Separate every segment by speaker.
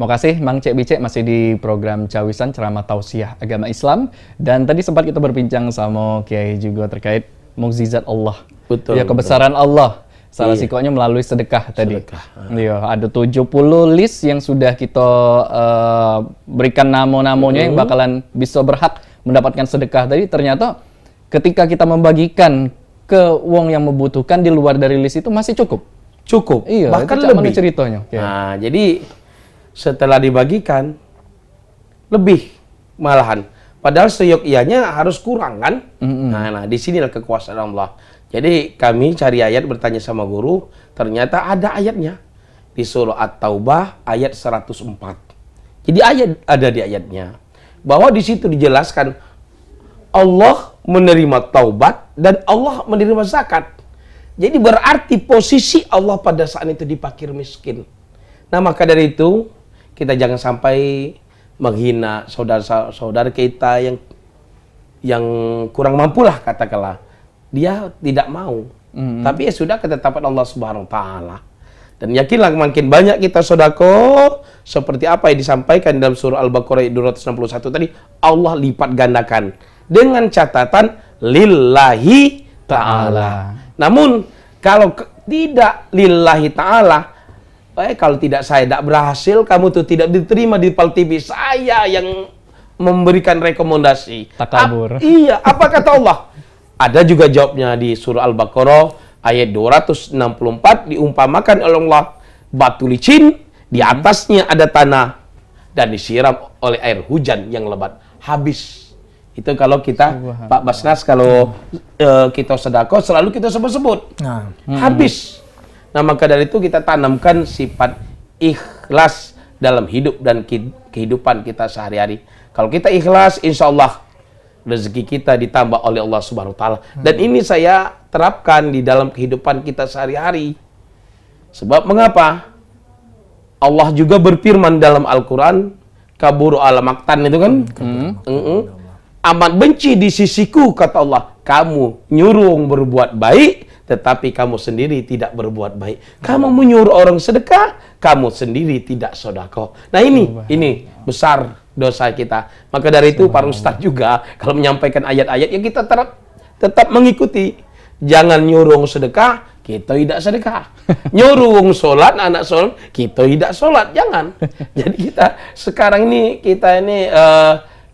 Speaker 1: Mau kasih Mang Cek Bicek masih di program Cawisan Ceramah Tausiah Agama Islam, dan tadi sempat kita berbincang sama Kiai juga terkait mukjizat Allah.
Speaker 2: Betul.
Speaker 1: Ya, kebesaran Allah. Salah sikonya melalui sedekah tadi. Iya, ada 70 list yang sudah kita berikan nama-namanya yang bakalan bisa berhak mendapatkan sedekah tadi. Ternyata ketika kita membagikan ke wong yang membutuhkan di luar dari list itu masih cukup.
Speaker 2: Cukup.
Speaker 1: Iya,
Speaker 2: bahkan
Speaker 1: itu
Speaker 2: lebih
Speaker 1: ceritanya.
Speaker 2: Nah, jadi setelah dibagikan lebih malahan. Padahal seyogyanya harus kurang kan? Nah, di sinilah kekuasaan Allah. Jadi kami cari ayat, bertanya sama guru, ternyata ada ayatnya di surah At-Taubah ayat 104. Jadi ada di ayatnya bahwa di situ dijelaskan Allah menerima taubat dan Allah menerima zakat. Jadi berarti posisi Allah pada saat itu di fakir miskin. Nah, maka dari itu kita jangan sampai menghina saudara-saudara kita yang kurang mampu lah, katakanlah. Dia tidak mau. Tapi ya sudah, ketetapan Allah Subhanahu wa taala. Dan yakinlah makin banyak kita sedekah seperti apa yang disampaikan dalam surah Al-Baqarah 261 tadi, Allah lipat gandakan dengan catatan lillahi ta'ala. Namun kalau tidak lillahi ta'ala, kalau saya tidak berhasil, kamu tuh tidak diterima di PAL TV, saya yang memberikan rekomendasi.
Speaker 1: Takabur.
Speaker 2: Iya, apa kata Allah? Ada juga jawabnya di surah Al-Baqarah ayat 264, diumpamakan oleh Allah batu licin, di atasnya ada tanah dan disiram oleh air hujan yang lebat. Habis. Itu kalau kita, Pak Basnas, kalau kita sedekah selalu kita sebut-sebut. Habis. Nah, maka dari itu kita tanamkan sifat ikhlas dalam hidup dan kehidupan kita sehari-hari. Kalau kita ikhlas, insya Allah rezeki kita ditambah oleh Allah Subhanahu wa taala. Dan ini saya terapkan di dalam kehidupan kita sehari-hari. Sebab mengapa? Allah juga berfirman dalam Al-Qur'an, kaburu ala maktan itu kan? Amat benci di sisiku, kata Allah, kamu nyuruh berbuat baik tetapi kamu sendiri tidak berbuat baik. Kamu menyuruh orang sedekah, kamu sendiri tidak sedekah. Nah, ini besar dosa kita. Maka dari itu para ustadz juga kalau menyampaikan ayat-ayat, ya kita tetap mengikuti. Jangan nyuruh sedekah, kita tidak sedekah. Nyuruh sholat, anak sholat, kita tidak sholat. Jangan. Jadi kita sekarang ini,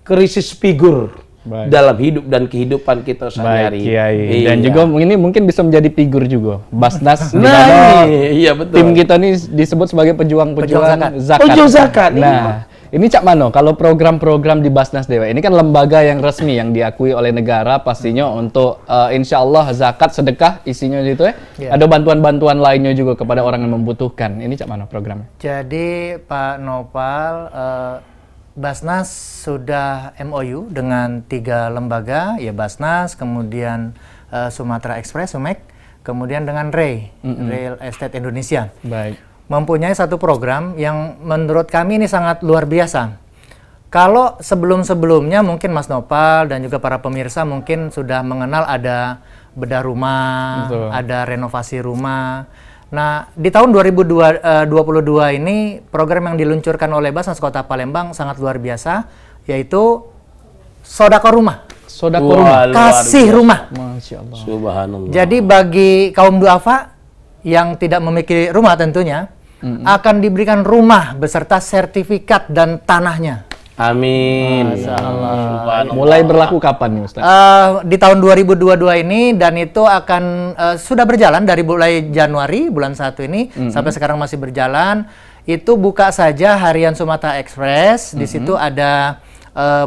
Speaker 2: krisis figur dalam hidup dan kehidupan kita sehari-hari.
Speaker 1: Dan juga ini mungkin bisa menjadi figur juga. Basnas,
Speaker 2: iya betul.
Speaker 1: Tim kita ini disebut sebagai pejuang zakat.
Speaker 2: Pejuang zakat.
Speaker 1: Nah, ini Cak Mano, kalau program-program di Basnas Dewa, ini kan lembaga yang resmi yang diakui oleh negara pastinya untuk insya Allah zakat, sedekah isinya gitu ya. Ada bantuan-bantuan lainnya juga kepada orang yang membutuhkan. Ini Cak Mano programnya.
Speaker 3: Jadi Pak Nopal, Basnas sudah MOU dengan 3 lembaga, ya Basnas, kemudian Sumatera Express, SUMEK, kemudian dengan REI, Real Estate Indonesia.
Speaker 1: Baik.
Speaker 3: Mempunyai satu program yang menurut kami ini sangat luar biasa. Kalau sebelum-sebelumnya mungkin Mas Nopal dan juga para pemirsa mungkin sudah mengenal ada bedah rumah, ada renovasi rumah. Nah, di tahun 2022 ini program yang diluncurkan oleh Basnas Kota Palembang sangat luar biasa, yaitu Sodako Rumah.
Speaker 1: Sodako Rumah.
Speaker 3: Kasih rumah.
Speaker 1: Masya Allah.
Speaker 2: Subhanallah.
Speaker 3: Jadi bagi kaum duafa yang tidak memiliki rumah tentunya, akan diberikan rumah beserta sertifikat dan tanahnya.
Speaker 2: Amin.
Speaker 1: Mulai berlaku kapan nih Ustaz?
Speaker 3: Di tahun 2022 ini, dan itu akan sudah berjalan dari mulai Januari bulan 1 ini sampai sekarang masih berjalan. Itu buka saja harian Sumatera Express. Di situ ada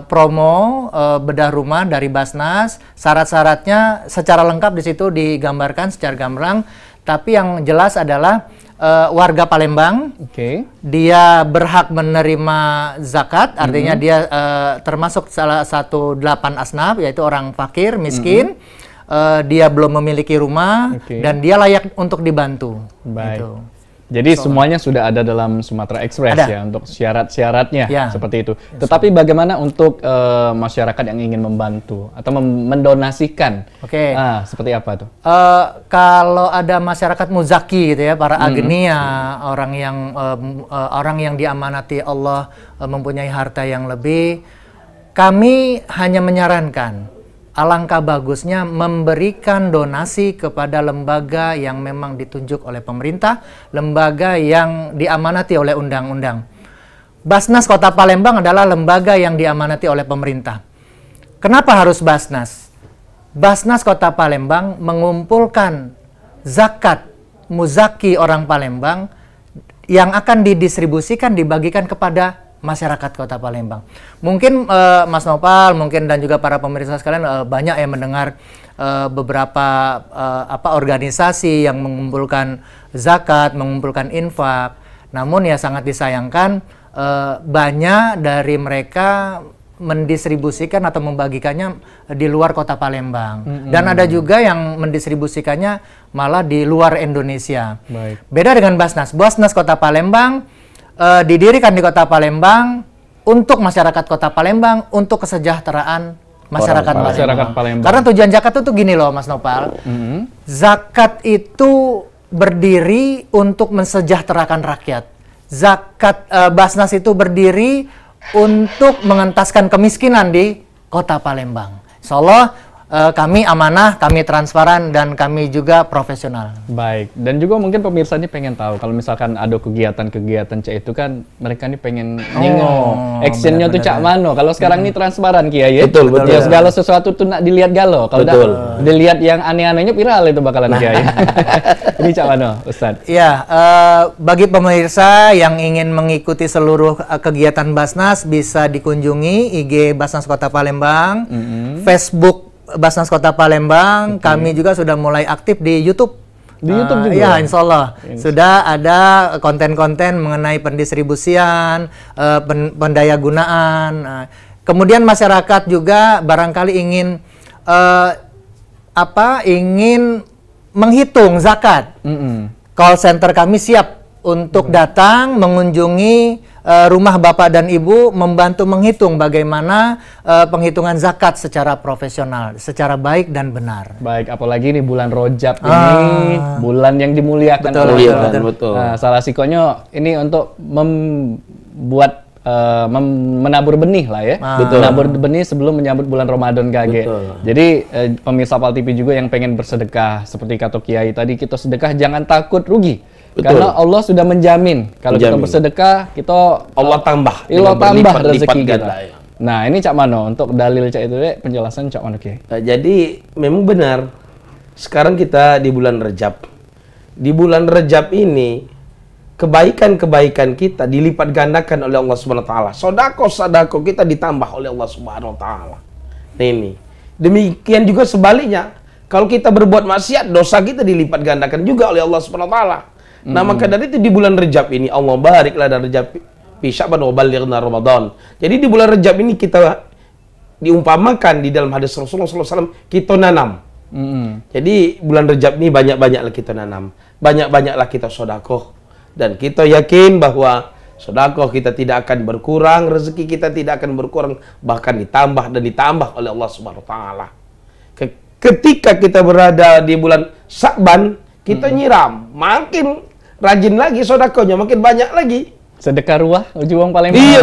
Speaker 3: promo bedah rumah dari Basnas. Syarat-syaratnya secara lengkap di situ digambarkan secara gamblang. Tapi yang jelas adalah warga Palembang, dia berhak menerima zakat, artinya dia termasuk salah satu 8 asnaf, yaitu orang fakir, miskin, dia belum memiliki rumah, dan dia layak untuk dibantu.
Speaker 1: Baik.
Speaker 3: Gitu.
Speaker 1: Jadi semuanya sudah ada dalam Sumatera Express
Speaker 3: Ada.
Speaker 1: ya untuk syarat-syaratnya
Speaker 3: Ya.
Speaker 1: seperti itu. Tetapi bagaimana untuk masyarakat yang ingin membantu atau mendonasikan?
Speaker 3: Oke.
Speaker 1: Seperti apa tuh?
Speaker 3: Kalau ada masyarakat muzaki gitu ya, para agnia, orang yang diamanati Allah, mempunyai harta yang lebih, kami hanya menyarankan alangkah bagusnya memberikan donasi kepada lembaga yang memang ditunjuk oleh pemerintah, lembaga yang diamanati oleh undang-undang. Basnas Kota Palembang adalah lembaga yang diamanati oleh pemerintah. Kenapa harus Basnas? Basnas Kota Palembang mengumpulkan zakat muzaki orang Palembang yang akan didistribusikan, dibagikan kepada masyarakat Kota Palembang. Mungkin Mas Nopal, mungkin dan juga para pemirsa sekalian banyak yang mendengar beberapa organisasi yang mengumpulkan zakat, mengumpulkan infak. Namun ya sangat disayangkan banyak dari mereka mendistribusikan atau membagikannya di luar Kota Palembang. Dan ada juga yang mendistribusikannya malah di luar Indonesia.
Speaker 1: Baik.
Speaker 3: Beda dengan Basnas. Basnas Kota Palembang didirikan di Kota Palembang untuk masyarakat Kota Palembang, untuk kesejahteraan masyarakat Palembang. Karena tujuan zakat itu gini loh, Mas Nopal. Zakat itu berdiri untuk mensejahterakan rakyat. Zakat Basnas itu berdiri untuk mengentaskan kemiskinan di Kota Palembang. Insya Allah kami amanah, kami transparan, dan kami juga profesional.
Speaker 1: Baik, dan juga mungkin pemirsa ini pengen tahu kalau misalkan ada kegiatan-kegiatan Cak itu kan mereka ini pengen nengok actionnya tuh Cak Mano. Kalau sekarang ini transparan Kiai ya.
Speaker 2: Betul.
Speaker 1: Ya, segala sesuatu tuh nak dilihat galau. Kalau dilihat yang aneh-anehnya viral itu bakalan Kiai. Ini Cak Mano, Ustadz.
Speaker 3: Ya, bagi pemirsa yang ingin mengikuti seluruh kegiatan Basnas bisa dikunjungi IG Basnas Kota Palembang, Facebook Basnas Kota Palembang. Kami juga sudah mulai aktif di YouTube.
Speaker 1: Di YouTube juga?
Speaker 3: Ya, insya Allah. Sudah ada konten-konten mengenai pendistribusian, pendayagunaan. Kemudian masyarakat juga barangkali ingin ingin menghitung zakat. Call center kami siap untuk datang mengunjungi rumah Bapak dan Ibu, membantu menghitung bagaimana penghitungan zakat secara profesional, secara baik dan benar.
Speaker 1: Baik, apalagi nih bulan Rojab ini, bulan yang dimuliakan oleh Allah.
Speaker 2: Betul.
Speaker 1: Nah, salah sikonya ini untuk membuat menabur benih lah ya. Menabur benih sebelum menyambut bulan Ramadan kage. Jadi pemirsa Pal TV juga yang pengen bersedekah, seperti kata Kiai tadi, kita sedekah jangan takut rugi. Karena Allah sudah menjamin kalau kita bersedekah, kita
Speaker 2: Allah tambah
Speaker 1: rezeki kita. Nah, ini Cak Mano untuk dalil Cak itu penjelasan Cak Mano Kiai.
Speaker 2: Jadi memang benar. Sekarang kita di bulan Rejab. Di bulan Rejab ini kebaikan-kebaikan kita dilipat gandakan oleh Allah Subhanahu wa taala. Sedekah kita ditambah oleh Allah Subhanahu wa taala. Nah, ini. Demikian juga sebaliknya. Kalau kita berbuat maksiat, dosa kita dilipat gandakan juga oleh Allah Subhanahu wa taala. Nah, maka dari itu di bulan Rejab ini Allah bariklah dan Rejab fi Sya'ban wa ballighna Ramadan. Jadi di bulan Rejab ini kita diumpamakan di dalam hadis Rasulullah SAW kita nanam. Jadi bulan Rejab ini banyak-banyaklah kita nanam, banyak-banyaklah kita sedekah, dan kita yakin bahwa sedekah kita tidak akan berkurang, rezeki kita tidak akan berkurang, bahkan ditambah dan ditambah oleh Allah Subhanahu wa taala. Ketika kita berada di bulan Sya'ban, kita nyiram, makin rajin lagi sedekahnya, makin banyak lagi.
Speaker 1: Sedekah ruah, uang Palembang.
Speaker 2: Iya,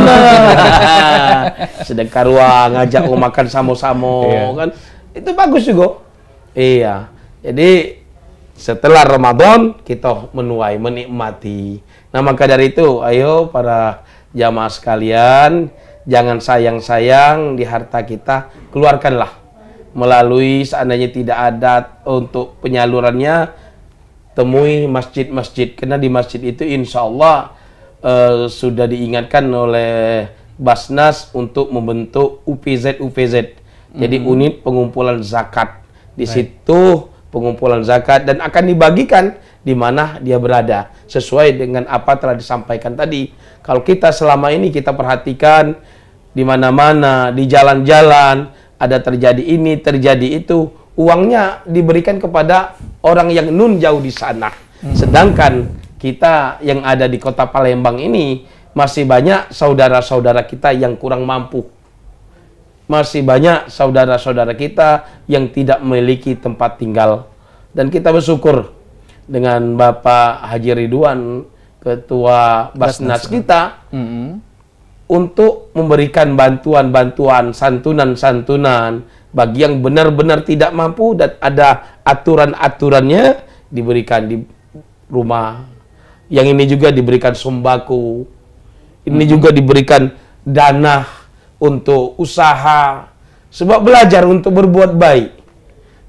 Speaker 2: sedekah ruah, ngajak makan sama-sama, kan? Itu bagus juga. Iya. Jadi setelah Ramadan kita menuai, menikmati. Nah, maka dari itu, ayo para jamaah sekalian, jangan sayang-sayang di harta kita, keluarkanlah. Melalui seandainya tidak ada untuk penyalurannya, temui masjid-masjid, karena di masjid itu insya Allah sudah diingatkan oleh Basnas untuk membentuk UPZ. Jadi unit pengumpulan zakat. Di situ pengumpulan zakat dan akan dibagikan di mana dia berada sesuai dengan apa telah disampaikan tadi. Kalau kita selama ini kita perhatikan di mana-mana, di jalan-jalan ada terjadi ini, terjadi itu, uangnya diberikan kepada orang yang nun jauh di sana. Sedangkan kita yang ada di Kota Palembang ini masih banyak saudara-saudara kita yang kurang mampu. Masih banyak saudara-saudara kita yang tidak memiliki tempat tinggal. Dan kita bersyukur dengan Bapak Haji Ridwan, Ketua Basnas kita, untuk memberikan bantuan-bantuan, santunan-santunan bagi yang benar-benar tidak mampu dan ada aturan-aturannya diberikan di rumah. Yang ini juga diberikan sembako. Ini juga diberikan dana untuk usaha. Sebab belajar untuk berbuat baik.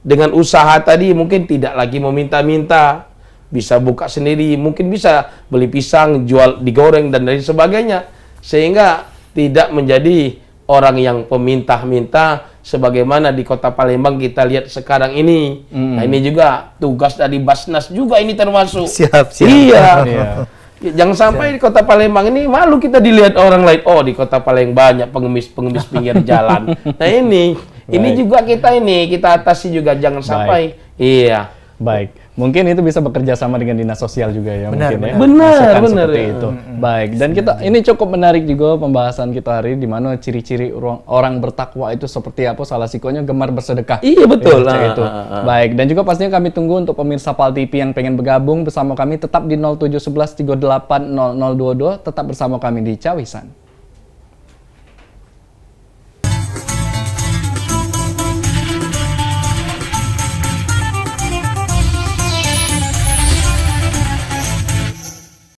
Speaker 2: Dengan usaha tadi mungkin tidak lagi meminta-minta. Bisa buka sendiri, mungkin bisa beli pisang, jual, digoreng, dan lain sebagainya. Sehingga tidak menjadi orang yang peminta-minta sebagaimana di Kota Palembang kita lihat sekarang ini. Nah, ini juga tugas dari Basnas juga ini termasuk.
Speaker 3: Siap.
Speaker 2: Iya. Jangan sampai di Kota Palembang ini malu kita dilihat orang lain. Oh, di Kota Palembang banyak pengemis-pengemis pinggir jalan. Nah, ini juga kita atasi juga, jangan sampai. Iya.
Speaker 1: Baik, mungkin itu bisa bekerja sama dengan dinas sosial juga ya.
Speaker 3: Benar,
Speaker 1: mungkin ya.
Speaker 2: benar.
Speaker 1: Seperti itu. Baik, dan kita ini cukup menarik juga pembahasan kita hari ini, di mana ciri-ciri orang bertakwa itu seperti apa. Salah sikonya gemar bersedekah.
Speaker 2: Iya, betul.
Speaker 1: Ya, itu. Baik, dan juga pastinya kami tunggu untuk pemirsa PAL TV yang pengen bergabung bersama kami, tetap di 0711 38 0022, tetap bersama kami di Cawisan.